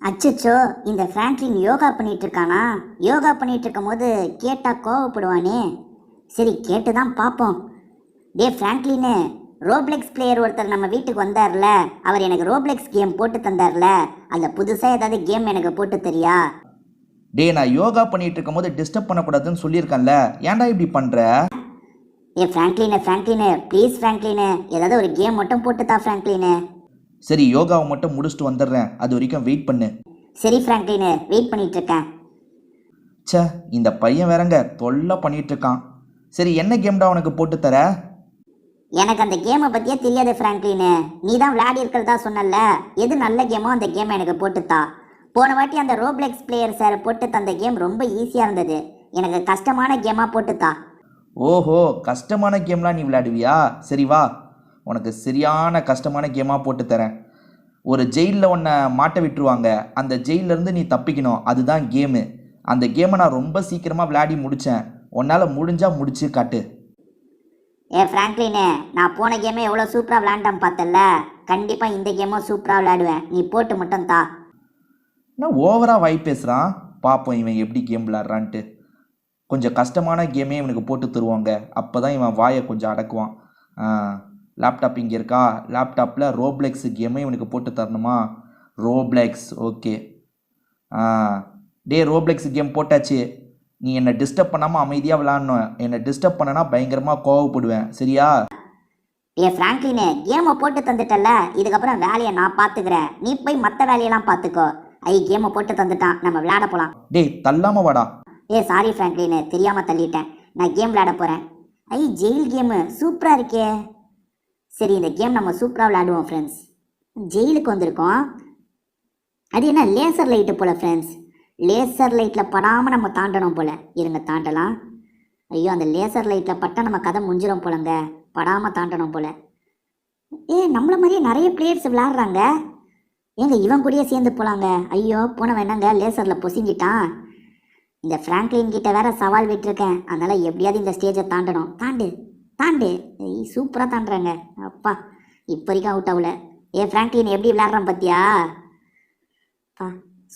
அச்சச்சோ, இந்த ஃப்ராங்க்லின் யோகா பண்ணிட்டு இருக்கானா? யோகா பண்ணிட்டு இருக்கும் போது கேட்டா கோவப்படுவானே. சரி, கேட்டு தான் பார்ப்போம். டே ஃப்ராங்க்லினு, ரோப்ளெக்ஸ் பிளேயர் ஒருத்தர் நம்ம வீட்டுக்கு வந்தார்ல, அவர் எனக்கு ரோப்ளெக்ஸ் கேம் போட்டு தந்தார்ல, அதில் புதுசாக ஏதாவது கேம் எனக்கு போட்டு தெரியா? டே, நான் யோகா பண்ணிட்டு இருக்கும் போது டிஸ்டர்ப் பண்ணக்கூடாதுன்னு சொல்லியிருக்கேன்ல, ஏன்டா இப்படி பண்ற? ஏ ஃப்ராங்க்லினு ப்ளீஸ் ஃப்ராங்க்லினு, ஏதாவது ஒரு கேம் மட்டும் போட்டுத்தா ஃப்ராங்க்லினு. சரி, யோகாவை மட்டும் முடிச்சுட்டு வந்துடுறேன், அது வரைக்கும் வெயிட் பண்ணு. சரி ஃப்ராங்க்லினு, வெயிட் பண்ணிட்டு இருக்கேன். ச்சே, இந்த பையன் வேறங்க தொல்லை பண்ணிட்டு இருக்கான். சரி, என்ன கேம்டா உனக்கு போட்டு தர? எனக்கு அந்த கேமை பற்றியே தெரியாது ஃப்ராங்க்லினு. நீ தான் விளையாடி இருக்கிறதா சொன்னல, எது நல்ல கேமோ அந்த கேமை எனக்கு போட்டுத்தா. போன வாட்டி அந்த ரோப்ளெக்ஸ் பிளேயர் சார் போட்டு தந்த கேம் ரொம்ப ஈஸியாக இருந்தது. எனக்கு கஷ்டமான கேமாக போட்டுத்தா. ஓஹோ, கஷ்டமான கேம்லாம் நீ விளையாடுவியா? சரி வா, உனக்கு சரியான கஷ்டமான கேமாக போட்டு தரேன். ஒரு ஜெயிலில் உன்னை மாட்ட விட்டுருவாங்க, அந்த ஜெயிலேருந்து நீ தப்பிக்கணும், அதுதான் கேமு. அந்த கேமை நான் ரொம்ப சீக்கிரமாக விளையாடி முடித்தேன். உன்னால் முடிஞ்சா முடிச்சு காட்டு. ஃப்ராங்க்லினு, நான் போன கேமே எவ்வளோ சூப்பராக விளையாண்டேன் பார்த்தல, கண்டிப்பாக இந்த கேமும் சூப்பராக விளையாடுவேன். நீ போட்டு மட்டும் தா. நான் ஓவராக வாய் பேசுகிறான். பார்ப்போம் இவன் எப்படி கேம் விளாட்றான்ட்டு. கொஞ்சம் கஷ்டமான கேமே இவனுக்கு போட்டு தருவாங்க, அப்போ தான் இவன் வாயை கொஞ்சம் அடக்குவான். லேப்டாப் இங்கே இருக்கா? லேப்டாப்பில் ரோப்ளெக்ஸ் கேமே இவனுக்கு போட்டு தரணுமா? Roblox, okay. டே, ரோப்ளெக்ஸ் கேம் போட்டாச்சு. நீ என்னை டிஸ்டர்ப் பண்ணாமல் அமைதியாக விளாட்ணும். என்னை டிஸ்டர்ப் பண்ணனா பயங்கரமாக கோவப்படுவேன், சரியா? ஃப்ராங்க்லினு, கேமை போட்டு தந்துட்டல, இதுக்கப்புறம் வேலையை நான் பார்த்துக்கிறேன். நீ போய் மற்ற வேலையெல்லாம் பார்த்துக்கோ. கேமை போட்டு தந்துட்டான், நம்ம விளையாட போகலாம். டே, தள்ளாமல் வாடா. சாரி ஃப்ராங்க்லினு, தெரியாமல் தள்ளிட்டேன். நான் கேம் விளையாட போகிறேன். ஜெயில் கேமு சூப்பராக இருக்கே. சரி, இந்த கேம் நம்ம சூப்பராக விளையாடுவோம் ஃப்ரெண்ட்ஸ். ஜெயிலுக்கு வந்திருக்கோம். அது என்ன லேசர் லைட்டு போல் ஃப்ரெண்ட்ஸ். லேசர் லைட்டில் படாமல் நம்ம தாண்டணும் போல். இருங்க, தாண்டலாம். ஐயோ, அந்த லேசர் லைட்டில் பட்டால் நம்ம கதை முடிஞ்சிடும் போலங்க. படாமல் தாண்டணும் போல். நம்மள மாதிரியே நிறைய பிளேயர்ஸ் விளையாடுறாங்க. ஏங்க, இவன் கூடயே சேர்ந்து போகலாங்க. ஐயோ, போனவன் என்னங்க லேசரில் பொசிஞ்சிட்டான். இந்த ஃப்ராங்க்லின் கிட்ட வேற சவால் விட்டுருக்கேன், அதனால் எப்படியாவது இந்த ஸ்டேஜை தாண்டணும். தாண்டு தாண்டு. சூப்பராக தாண்டுறாங்க. அப்பா, இப்போ வரைக்கும் அவுட் ஆகல. ஃப்ராங்க்லின் எப்படி விளையாடுறான் பார்த்தியா? பா,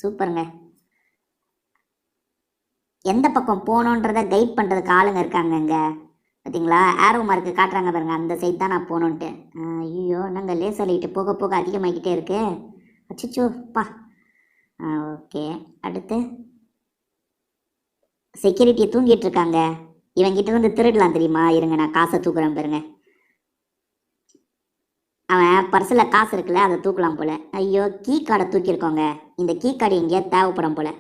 சூப்பருங்க. எந்த பக்கம் போகணுன்றதை கைட் பண்ணுறதுக்கு ஆளுங்க இருக்காங்கங்க, பார்த்தீங்களா? ஆரோ மார்க்கு காட்டுறாங்க பாருங்க, அந்த சைட் தான் நான் போகணுன்ட்டு. ஐயோ, நாங்கள் லேசர் லைட்டு போக போக அதிகமாகிக்கிட்டே இருக்கு. அச்சிச்சோ பா. ஓகே, அடுத்து செக்யூரிட்டி தூங்கிட்டு இருக்காங்க. இவங்கிட்ட இருந்து திருடலாம் தெரியுமா? இருங்க, நான் காசை தூக்குறேன் பாருங்க. அவன் பர்ஸில் காசு இருக்குல்ல, அதை தூக்கலாம் போல. ஐயோ, கீ கார்டை தூக்கியிருக்கோங்க. இந்த கீ கார்டு எங்கேயா தேவைப்படும் போல.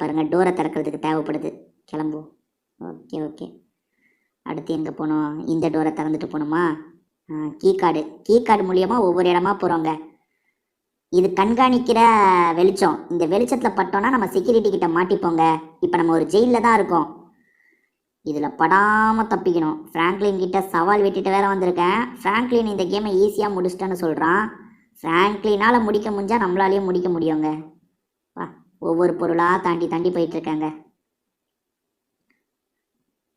பாருங்கள், டோரை திறக்கிறதுக்கு தேவைப்படுது. கிளம்புவோம். ஓகே ஓகே, அடுத்து எங்கே போகணும்? இந்த டோரை திறந்துட்டு போகணுமா? கீ கார்டு மூலியமாக ஒவ்வொரு இடமா போகிறோங்க. இது கண்காணிக்கிற வெளிச்சம். இந்த வெளிச்சத்தில் பட்டோன்னா நம்ம செக்யூரிட்டி கிட்ட மாட்டிப்போங்க. இப்போ நம்ம ஒரு ஜெயிலில் தான் இருக்கோம். இதில் படாமல் தப்பிக்கணும். ஃப்ராங்க்லின் கிட்ட சவால் விட்டுட்டு வேற வந்திருக்கேன். ஃப்ராங்க்லின் இந்த கேமை ஈஸியாக முடிச்சிட்டேன்னு சொல்கிறான். ஃப்ராங்க்லினால் முடிக்க முடிஞ்சால் நம்மளாலேயும் முடிக்க முடியுங்க. வா, ஒவ்வொரு பொருளாக தாண்டி தாண்டி போயிட்டுருக்காங்க.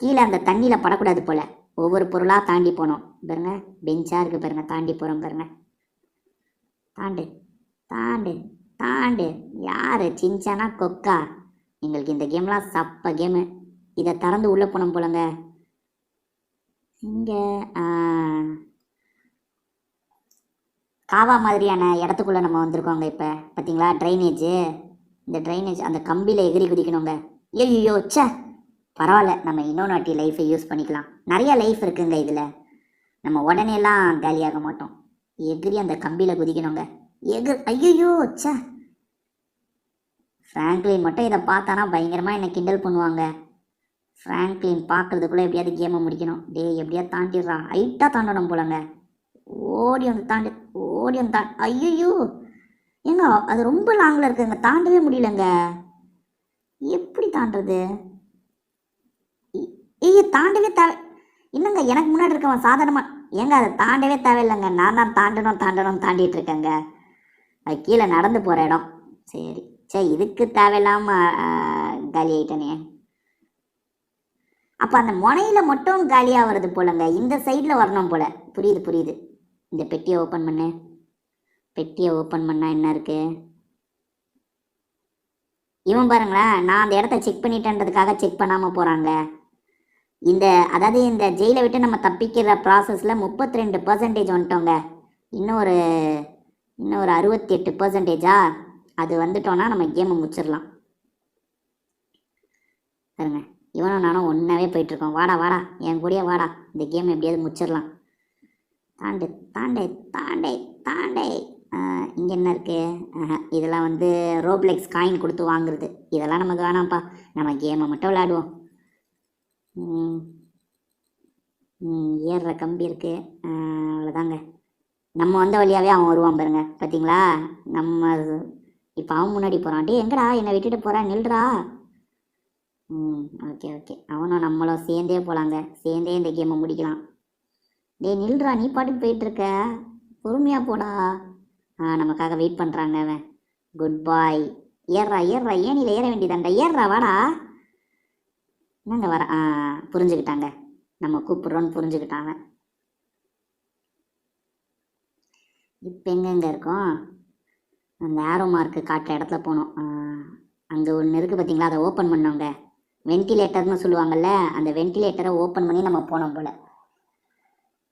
கீழே அந்த தண்ணியில் படக்கூடாது போல். ஒவ்வொரு பொருளாக தாண்டி போகணும். பாருங்க, பெஞ்சாக இருக்குது பாருங்க, தாண்டி போகிறோம் பாருங்க. தாண்டு தாண்டு தாண்டு. யார் சின்சானா கொக்கா? எங்களுக்கு இந்த கேம்லாம் சப்ப கேமு. இதை திறந்து உள்ளே போனோம் போலங்க. இங்கே காவா மாதிரியான இடத்துக்குள்ளே நம்ம வந்திருக்கோங்க. இப்போ பார்த்தீங்களா ட்ரைனேஜு? இந்த ட்ரைனேஜ் அந்த கம்பியில் எகிரி குதிக்கணுங்க. ஐயோ ச்சே, பரவாயில்ல, நம்ம இன்னொன்று வாட்டி லைஃபை யூஸ் பண்ணிக்கலாம். நிறைய லைஃப் இருக்குங்க இதில். நம்ம உடனேலாம் காலியாக மாட்டோம். எகிரி அந்த கம்பியில் குதிக்கணுங்க. ஐயோ ச்சே. ஃப்ராங்க்லின் மட்டும் இதை பார்த்தானா பயங்கரமாக என்னை கிண்டல் பண்ணுவாங்க. ஃப்ராங்க்லின் பார்க்குறதுக்குள்ளே எப்படியாவது கேமை முடிக்கணும். எப்படியாவது தாண்டிடுறான். ஹைட்டாக தாண்டணும் போலங்க. ஓடி வந்து தாண்டு. ஐயோ ஏங்க, அது ரொம்ப லாங்கில் இருக்குங்க, தாண்டவே முடியலங்க. எப்படி தாண்டுறது? தாண்டவே தேவை. இன்னுங்க, எனக்கு முன்னாடி இருக்கவன் சாதாரணமாக. ஏங்க, அதை தாண்டவே தேவையில்லைங்க. நான் தான் தாண்டணும் தாண்டிட்டு இருக்கேங்க. அது கீழே நடந்து போகிற இடம். சரி, இதுக்கு தேவையில்லாமல் காலி ஆகிட்டனே. அப்போ அந்த முனையில் மட்டும் காலியாக வருது போலங்க. இந்த சைடில் வரணும் போல். புரியுது. இந்த பெட்டியை ஓப்பன் பண்ணால் என்ன இருக்குது? இவன் பாருங்களேன், நான் அந்த இடத்த செக் பண்ணிட்டேன்றதுக்காக செக் பண்ணாமல் போகிறாங்க. அதாவது இந்த ஜெயிலை விட்டு நம்ம தப்பிக்கிற ப்ராசஸில் 32% வந்துட்டோங்க. இன்னும் ஒரு 68%, அது வந்துட்டோன்னா நம்ம கேமை முடிச்சிடலாம். பாருங்க, இவனும் நானும் ஒன்றாவே போயிட்டுருக்கோம். வாடா வாடா, என் கூடயே வாடா, இந்த கேம் எப்படியாவது முடிச்சிடலாம். தாண்டு தாண்டே தாண்டே தாண்டே. இங்கே என்ன இருக்குது? இதெல்லாம் வந்து ரோப்ளெக்ஸ் காயின் கொடுத்து வாங்குறது. இதெல்லாம் நமக்கு வேணாம்ப்பா, நம்ம கேமை மட்டும் விளையாடுவோம். ஏறுற கம்பி இருக்குது, அவ்வளோதாங்க. நம்ம வந்த வழியாகவே அவன் வருவான் பாருங்க, பார்த்தீங்களா? நம்ம இப்போ அவன் முன்னாடி போகிறான். டே எங்கடா என்னை விட்டுட்டு போகிறான், நில்றா. ஓகே ஓகே, அவனும் நம்மளும் சேர்ந்தே போகலாங்க, சேர்ந்தே இந்த கேமை முடிக்கலாம். டே நில்றா, நீ பாட்டுக்கு போயிட்டுருக்க, பொறுமையாக போடா. நமக்காக வெயிட் பண்ணுறாங்க அவன். குட் பாய். ஏறுறா ஏறுறா, ஏனியில் ஏற வேண்டியதாண்டா, ஏறுறா வாடா. என்னங்க வர புரிஞ்சுக்கிட்டாங்க, நம்ம கூப்பிட்றோன்னு புரிஞ்சுக்கிட்டாங்க. இப்போ எங்கெங்கே இருக்கோம்? அந்த ஆரோ மார்க்கு காட்டுற இடத்துல போனோம். அங்கே ஒன்று இருக்குது பார்த்தீங்களா, அதை ஓப்பன் பண்ணோங்க. வென்டிலேட்டர்னு சொல்லுவாங்கள்ல, அந்த வென்டிலேட்டரை ஓப்பன் பண்ணி நம்ம போனோம் போல்.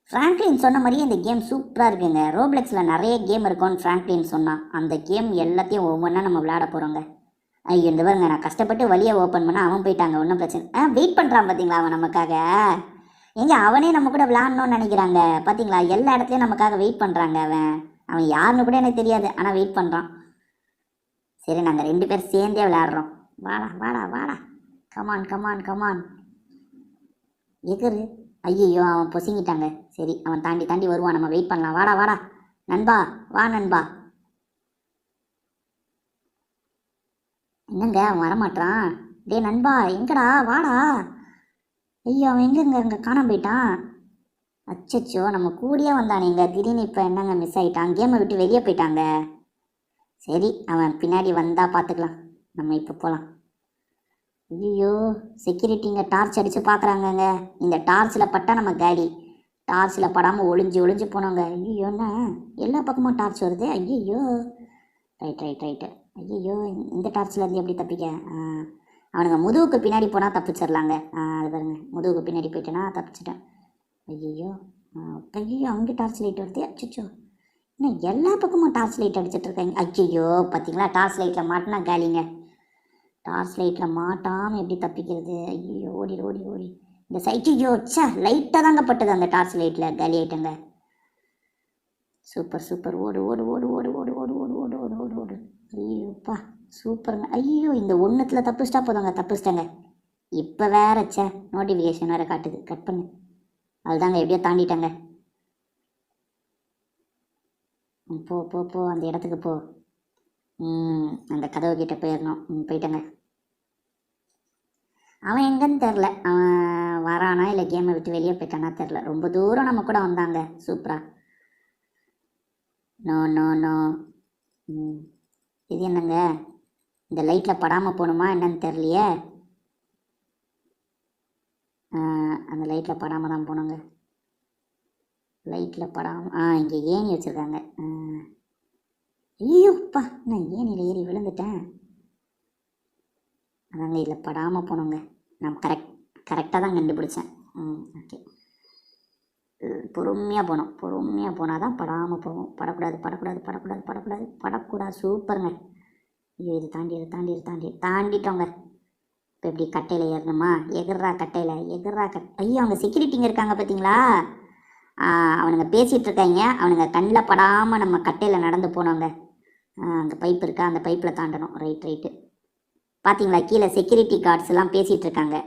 ஃப்ராங்க்லின் சொன்ன மாதிரியே இந்த கேம் சூப்பராக இருக்குங்க. ரோப்ளெக்ஸில் நிறைய கேம் இருக்கும்னு ஃப்ராங்க்லின் சொன்னான். அந்த கேம் எல்லாத்தையும் ஒவ்வொன்றா நம்ம விளையாட போகிறோங்க. ஐயோ இந்த பாருங்க, நான் கஷ்டப்பட்டு வழியை ஓப்பன் பண்ணால் அவன் போயிட்டாங்க, ஒன்றும் பிரச்சனை. வெயிட் பண்ணுறான் பார்த்தீங்களா அவன் நமக்காக. எங்கே அவனே நம்ம கூட விளையாடணும்னு நினைக்கிறாங்க பார்த்தீங்களா, எல்லா இடத்துலையும் நமக்காக வெயிட் பண்ணுறாங்க. அவன் யாருன்னு கூட எனக்கு தெரியாது, ஆனால் வெயிட் பண்ணுறான். சரி, நாங்கள் 2 பேர் சேர்ந்தே விளையாடுறோம். வாடா வாடா வாடா, கமான் கமான் கமான், எகரு. ஐயோ அவன் பொசுங்கிட்டாங்க. சரி, அவன் தாண்டி தாண்டி வருவான், நம்ம வெயிட் பண்ணலாம். வாடா வாடா நண்பா, வா நண்பா. என்னங்க அவன் வரமாட்டான்? டே நண்பா எங்கடா, வாடா. ஐயோ அவன் எங்கங்க அங்கே காணாம போயிட்டான். அச்சச்சோ, நம்ம கூடியே வந்தானேங்க, திடீர்னு இப்போ என்னங்க மிஸ் ஆகிட்டான், கேமை விட்டு வெளியே போயிட்டாங்க. சரி, அவன் பின்னாடி வந்தால் பார்த்துக்கலாம், நம்ம இப்போ போகலாம். ஐயோ செக்யூரிட்டிங்க டார்ச் அடித்து பார்க்குறாங்கங்க. இந்த டார்ச்சில் பட்டால் நம்ம காடி, டார்ச்சில் படாமல் ஒளிஞ்சு போனோங்க. ஐயோ என்ன எல்லா பக்கமும் டார்ச் வருது. ஐயோ ரைட்டு. ஐயோ இந்த டார்ச்சில் இருந்து எப்படி தப்பிக்க? அவனுங்க முதுகுக்கு பின்னாடி போனால் தப்பிச்சிடலாங்க. அது பாருங்க, முதுகுக்கு பின்னாடி போயிட்டேன்னா தப்பிச்சிட்டேன். ஐயோ அங்கே டார்ச் லைட் வருது. அச்சோ, இன்னும் எல்லா பக்கமும் டார்ச் லைட் அடிச்சிட்டு இருக்காங்க. ஐயோ பார்த்தீங்களா, டார்ச் லைட்டில் மாட்டினா காலிங்க. டார்ச் லைட்டில் மாட்டாமல் எப்படி தப்பிக்கிறது? ஐயோ ஓடி இந்த சைக்கியோ ச்சா, லைட்டாக தாங்க பட்டது அந்த டார்ச் லைட்டில், காலி ஆகிட்டங்க. சூப்பர், ஓடு. ஐயோப்பா சூப்பருங்க. ஐயோ இந்த ஒன்றுத்தில் தப்பிச்சிட்டேங்க. இப்போ வேற நோட்டிஃபிகேஷன் வேறு காட்டுது, கட் பண்ணு. அதுதாங்க எப்படியோ தாண்டிட்டேங்க. போ அந்த இடத்துக்கு போ. அந்த கதவு கிட்ட போயிடணும். போயிட்டேங்க. அவன் எங்கன்னு தெரில, அவன் வரானா இல்லை கேமை விட்டு வெளியே போயிட்டானா தெரில. ரொம்ப தூரம் நம்ம கூட வந்தாங்க, சூப்பரா. நோ. இது என்னங்க, இந்த லைட்டில் படாமல் போகணுமா என்னன்னு தெரியலையே. அந்த லைட்டில் படாமல் தான் போகணுங்க. லைட்டில் படாமல் இங்கே ஏணி வச்சுருக்காங்க. ஐயோப்பா, நான் ஏணியில் ஏறி விழுந்துட்டேன். அதாங்க இதில் படாமல் போனோங்க. நான் கரெக்டாக தான் கண்டுபிடிச்சேன். ஓகே, பொறுமையாக போனால் தான் படாமல் போவோம். படக்கூடாது. சூப்பருங்க. ஐயோ இது தாண்டிட்டோங்க. இப்போ எப்படி கட்டையில் ஏறணுமா? எகிறா கட்டையில். ஐயோ அவங்க செக்யூரிட்டிங்க இருக்காங்க பார்த்தீங்களா, அவனுங்க பேசிகிட்டு இருக்காங்க. அவனுங்க கண்ணில் படாமல் நம்ம கட்டையில் நடந்து போனோங்க. அங்கே பைப் இருக்கா, அந்த பைப்பில் தாண்டணும். ரைட்டு. பார்த்தீங்களா, கீழே செக்யூரிட்டி கார்ட்ஸ் எல்லாம் பேசிகிட்டு இருக்காங்க.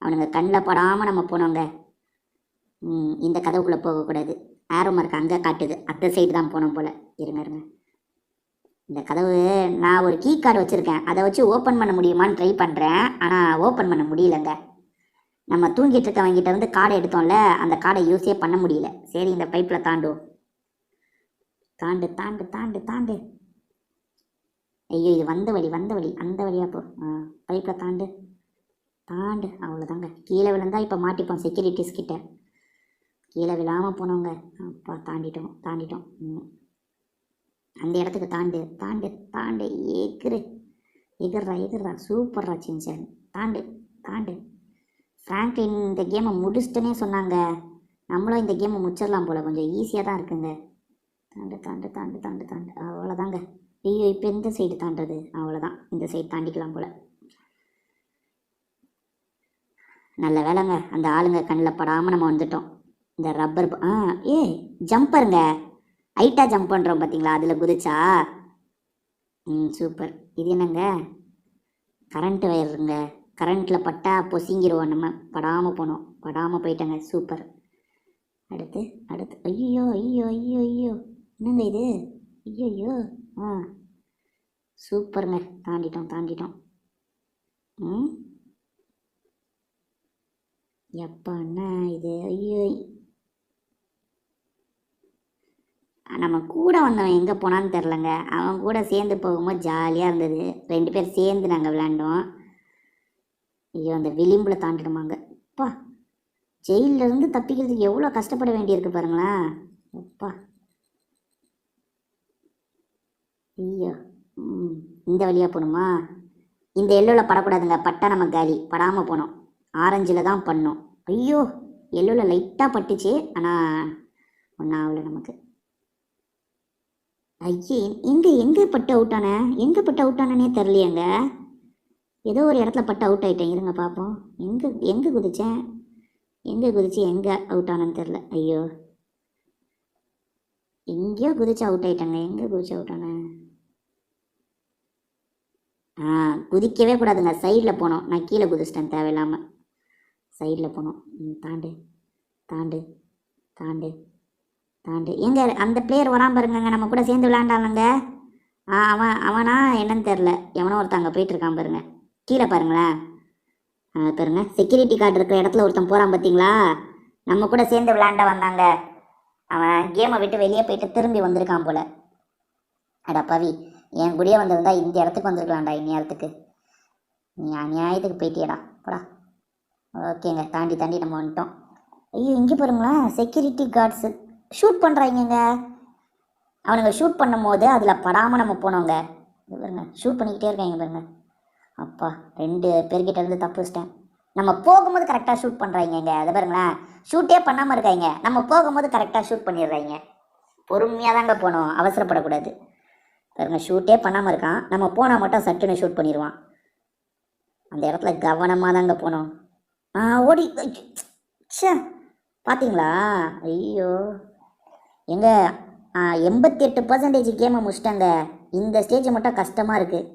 அவனுங்க கண்ணில் படாமல் நம்ம போனோங்க. இந்த கதவுக்குள்ளே போகக்கூடாது, ஆரோ மார்க் அங்கே காட்டுது, அந்த சைடு தான் போனோம் போல். இருங்க, இந்த கதவு நான் ஒரு கீ கார்டு வச்சுருக்கேன், அதை வச்சு ஓப்பன் பண்ண முடியுமான்னு ட்ரை பண்ணுறேன். ஆனால் ஓப்பன் பண்ண முடியலங்க. நம்ம தூங்கிட்டு இருக்கவங்கிட்ட வந்து கார்டை எடுத்தோம்ல, அந்த கார்டை யூஸே பண்ண முடியல. சரி, இந்த பைப்பில் தாண்டுவோம். தாண்டு. ஐயோ இது வந்த வழி, அந்த வழியாக போ. பைப்பில் தாண்டு. அவ்வளோதாங்க. கீழே விழுந்தா இப்போ மாட்டிப்போம் செக்யூரிட்டிஸ் கிட்ட. கீழே விழாமல் போனோங்க. அப்பா தாண்டிட்டோம். அந்த இடத்துக்கு தாண்டு. ஏக்குரு. எகிர்றா சூப்பர்ரா சின்சன். தாண்டு தாண்டு. ஃப்ராங்க்லின் இந்த கேமை முடிச்சிட்டனே சொன்னாங்க. நம்மளும் இந்த கேமை முடிச்சிடலாம் போல், கொஞ்சம் ஈஸியாக தான் இருக்குங்க. தாண்டு தாண்டு தாண்டு தாண்டு தாண்டு. அவ்வளோதாங்க. ஐயோ, இப்போ எந்த சைடு தாண்டுறது? அவ்வளோதான், இந்த சைடு தாண்டிக்கலாம் போல். நல்ல வேலைங்க, அந்த ஆளுங்க கண்ணில் படாமல் நம்ம வந்துட்டோம். இந்த ரப்பர் ஜம்பருங்க, ஹைட்டாக ஜம்ப் பண்ணுறோம் பார்த்தீங்களா, அதில் குதிச்சா. சூப்பர். இது என்னங்க? கரண்ட்டு வயருங்க. கரண்ட்டில் பட்டா பொசிங்கிடுவோம் நம்ம. படாமல் போனோம், படாமல் போயிட்டேங்க. சூப்பர். அடுத்து அடுத்து. ஐயோ ஐயோ ஐயோ ஐயோ, என்னங்க இது? ஐயோ ஐயோ. சூப்பருங்க, தாண்டிட்டோம் தாண்டிட்டோம். எப்பா என்ன இது? ஐயோ, நம்ம கூட வந்தவன் எங்கே போனான்னு தெரிலங்க. அவன் கூட சேர்ந்து போகும்போது ஜாலியாக இருந்தது. 2 பேர் சேர்ந்து நாங்கள் விளையாண்டோம். ஐயோ, அந்த விளிம்பில் தாண்டிடுமாங்க. அப்பா, ஜெயிலிருந்து தப்பிக்கிறதுக்கு எவ்வளோ கஷ்டப்பட வேண்டியிருக்கு பாருங்களேன். அப்பா, ஐயோ. இந்த வழியாக போகணுமா? இந்த எல்லோவில் படக்கூடாதுங்க, பட்டா நம்ம காலி. படாமல் போனோம். ஆரஞ்சில் தான் பண்ணோம். ஐயோ, எல்லோவில் லைட்டாக பட்டுச்சு, ஆனால் ஒன்றும் ஆகலை நமக்கு. ஐயே, எங்கே பட்டு அவுட் ஆனேன்? எங்கே பட்டு அவுட் ஆனேனே தெரிலையேங்க. ஏதோ ஒரு இடத்துல பட்டு அவுட் ஆகிட்டேன். இருங்க பார்ப்போம். எங்கே குதித்தேன்? எங்கே அவுட் ஆனேன்னு தெரில. ஐயோ, எங்கேயோ குதிச்சு அவுட் ஆகிட்டேங்க. எங்கே குதிச்சு அவுட் ஆனேன்? குதிக்கவே கூடாதுங்க, சைடில் போனோம். நான் கீழே குதிச்சிட்டேன் தேவையில்லாமல். சைடில் போனோம். தாண்டு தாண்டு தாண்டு தாண்டு. எங்கே அந்த பிளேயர் வராமல் பாருங்க, நம்ம கூட சேர்ந்து விளையாண்டாங்க. அவனா என்னன்னு தெரில. எவனோ ஒருத்தங்க போயிட்டுருக்கான் பாருங்க, கீழே பாருங்களேன். பாருங்க, செக்யூரிட்டி கார்டு இருக்கிற இடத்துல ஒருத்தன் போகிறான் பார்த்தீங்களா? நம்ம கூட சேர்ந்து விளையாண்ட வந்தாங்க. அவன் கேமை விட்டு வெளியே போயிட்டு திரும்பி வந்திருக்கான் போல். அடா பவி, என் கூடயே வந்திருந்தா இந்த இடத்துக்கு வந்திருக்கலாம்டா. இந்நேரத்துக்கு நீ அநியாயத்துக்கு போயிட்டியடா, போடா. ஓகேங்க, தாண்டி தாண்டி நம்ம வந்துட்டோம். ஐயோ, இங்கே பாருங்களேன், செக்யூரிட்டி கார்ட்ஸு ஷூட் பண்ணுறாங்கங்க. அவனுங்க ஷூட் பண்ணும் போது அதில் படாமல் நம்ம போனோங்க. இது பாருங்க, ஷூட் பண்ணிக்கிட்டே இருக்காங்க பாருங்க. அப்பா, 2 பேர்கிட்ட இருந்து தப்பிச்சிட்டேன். நம்ம போகும்போது கரெக்டாக ஷூட் பண்ணுறாங்க. அதை பாருங்களேன், ஷூட்டே பண்ணாமல் இருக்காங்க. நம்ம போகும்போது கரெக்டாக ஷூட் பண்ணிடுறாங்க. பொறுமையாக தாங்க போனோம், அவசரப்படக்கூடாது. பாருங்க, ஷூட்டே பண்ணாமல் இருக்கான். நம்ம போனால் மட்டும் சட்டுன்னு ஷூட் பண்ணிடுவான். அந்த இடத்துல கவனமாக தாங்க போனோம். ஓடி சே, பார்த்தீங்களா? ஐயோ, எங்க 88% கேமை முடிச்சிட்டாங்க. இந்த ஸ்டேஜ் மட்டும் கஷ்டமாக இருக்குது.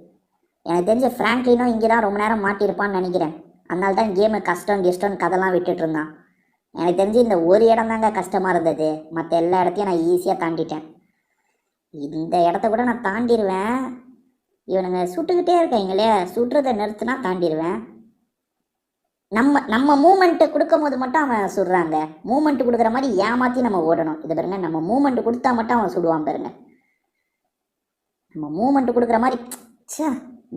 எனக்கு தெரிஞ்ச ஃப்ராங்க்லினும் இங்கே தான் ரொம்ப நேரம் மாட்டியிருப்பான்னு நினைக்கிறேன். அதனால தான் கேமு கஷ்டம்னு கதெல்லாம் விட்டுட்டு இருந்தான். எனக்கு தெரிஞ்சு இந்த ஒரு இடம் தாங்க கஷ்டமாக இருந்தது. மற்ற எல்லா இடத்தையும் நான் ஈஸியாக தாண்டிட்டேன். இந்த இடத்த கூட நான் தாண்டிடுவேன். இவனுங்க சுட்டுக்கிட்டே இருக்காங்களே, சுடுறதை நிறுத்தினா தாண்டிடுவேன். நம்ம மூமெண்ட்டு கொடுக்கும் போது மட்டும் அவன் சுடுறாங்க. மூமெண்ட்டு கொடுக்குற மாதிரி ஏமாற்றி நம்ம ஓடணும். இது பாருங்க, நம்ம மூமெண்ட்டு கொடுத்தா மட்டும் அவன் சுடுவான் பாருங்க. நம்ம மூமெண்ட்டு கொடுக்குற மாதிரி சே,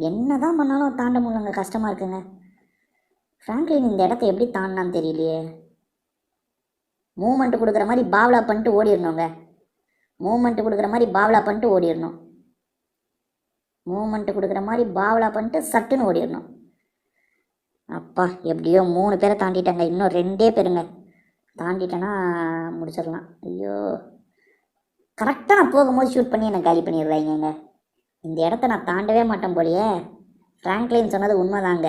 என்ன தான் பண்ணாலும் தாண்ட முடியலங்க, கஷ்டமாக இருக்குங்க. ஃப்ராங்க்லின் இந்த இடத்த எப்படி தாண்டினான்னு தெரியலையே. மூமெண்ட்டு கொடுக்குற மாதிரி பாவலா பண்ணிட்டு ஓடிடணுங்க. மூமெண்ட்டு கொடுக்குற மாதிரி பாவலா பண்ணிட்டு ஓடிடணும். மூமெண்ட்டு கொடுக்குற மாதிரி பாவலா பண்ணிட்டு சட்டுன்னு ஓடிடணும். அப்பா, எப்படியோ 3 பேரை தாண்டிட்டாங்க. இன்னும் 2 பேருங்க. தாண்டிட்டேன்னா முடிச்சிடலாம். ஐயோ, கரெக்டாக நான் போகும்போது ஷூட் பண்ணி என்னை காலி பண்ணிடுறாங்க. இந்த இடத்த நான் தாண்டவே மாட்டேன் போலையே. ஃப்ராங்க்லின் சொன்னது உண்மைதாங்க.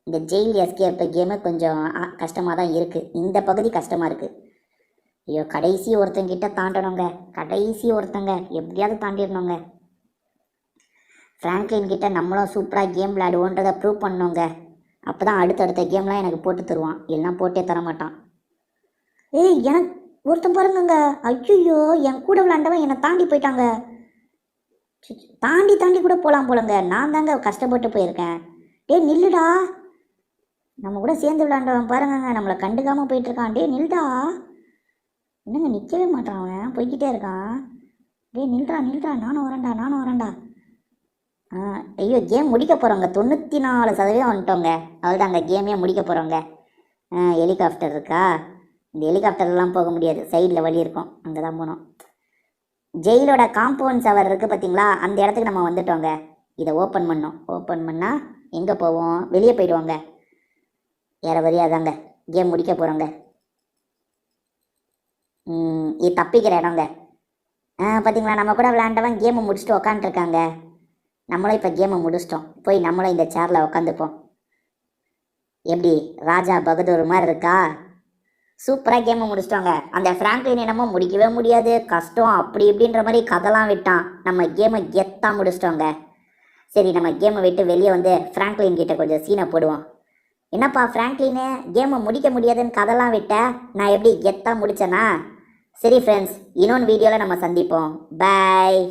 இந்த ஜெயில் எஸ்கேப் கேமு கொஞ்சம் கஷ்டமாக தான் இருக்குது. இந்த பகுதி கஷ்டமாக இருக்குது. ஐயோ, கடைசி ஒருத்தங்கிட்ட தாண்டணுங்க. கடைசி ஒருத்தங்க எப்படியாவது தாண்டிடணுங்க. ஃப்ராங்க்லின் கிட்ட நம்மளும் சூப்பராக கேம் விளையாடுவோன்றதை ப்ரூவ் பண்ணோங்க. அப்போ தான் அடுத்தடுத்த கேம்லாம் எனக்கு போட்டு தருவான். இல்லைனா போட்டே தரமாட்டான். எனக்கு ஒருத்தன் பாருங்கங்க. ஐயோ, என் கூட விளையாண்டவன் என்னை தாண்டி போயிட்டாங்க. தாண்டி கூட போகலாம் போலங்க. நான் தாங்க கஷ்டப்பட்டு போயிருக்கேன். நில்லுடா, நம்ம கூட சேர்ந்து விளையாண்டவன் பாருங்கங்க, நம்மளை கண்டுக்காமல் போயிட்டுருக்கான். நில்டா, என்னங்க நிற்கவே மாட்டான் அவன், போய்கிட்டே இருக்கான். நில்றா, நானும் வரேன்டா. ஐயோ, கேம் முடிக்க போகிறோங்க. 94% வந்துட்டோங்க. அவ்வளோதாங்க, கேமே முடிக்க போகிறோங்க. ஹெலிகாப்டர் இருக்கா? இந்த ஹெலிகாப்டர்லாம் போக முடியாது, சைடில் வழி இருக்கும், அங்கே தான் போகணும். ஜெயிலோட காம்பவுண்ட் சவர் இருக்குது பார்த்தீங்களா, அந்த இடத்துக்கு நம்ம வந்துட்டோங்க. இதை ஓப்பன் பண்ணோம். ஓப்பன் பண்ணால் எங்கே போவோம்? வெளியே போயிடுவாங்க. வேற வழியாதாங்க கேம் முடிக்க போகிறோங்க. இது தப்பிக்கிற இடங்க. பார்த்தீங்களா, நம்ம கூட விளையாண்டவன் கேமை முடிச்சுட்டு உக்காந்துருக்காங்க. நம்மளும் இப்போ கேமை முடிச்சிட்டோம். போய் நம்மளும் இந்த சேரில் உக்காந்துப்போம். எப்படி ராஜா பகதூர் மாதிரி இருக்கா? சூப்பராக கேமை முடிச்சிட்டோங்க. அந்த ஃப்ராங்க்லின் என்னமோ முடிக்கவே முடியாது, கஷ்டம் அப்படி இப்படின்ற மாதிரி கதைலாம் விட்டான். நம்ம கேமை கெத்தாக முடிச்சிட்டோங்க. சரி, நம்ம கேமை விட்டு வெளியே வந்து ஃப்ராங்க்லின் கிட்ட கொஞ்சம் சீனை போடுவோம். என்னப்பா ஃப்ராங்க்லினு, கேமை முடிக்க முடியாதுன்னு கதைலாம் விட்ட, நான் எப்படி கெத்தாக முடித்தேனா? சரி ஃப்ரெண்ட்ஸ், இன்னொன்று வீடியோவில் நம்ம சந்திப்போம். பாய்.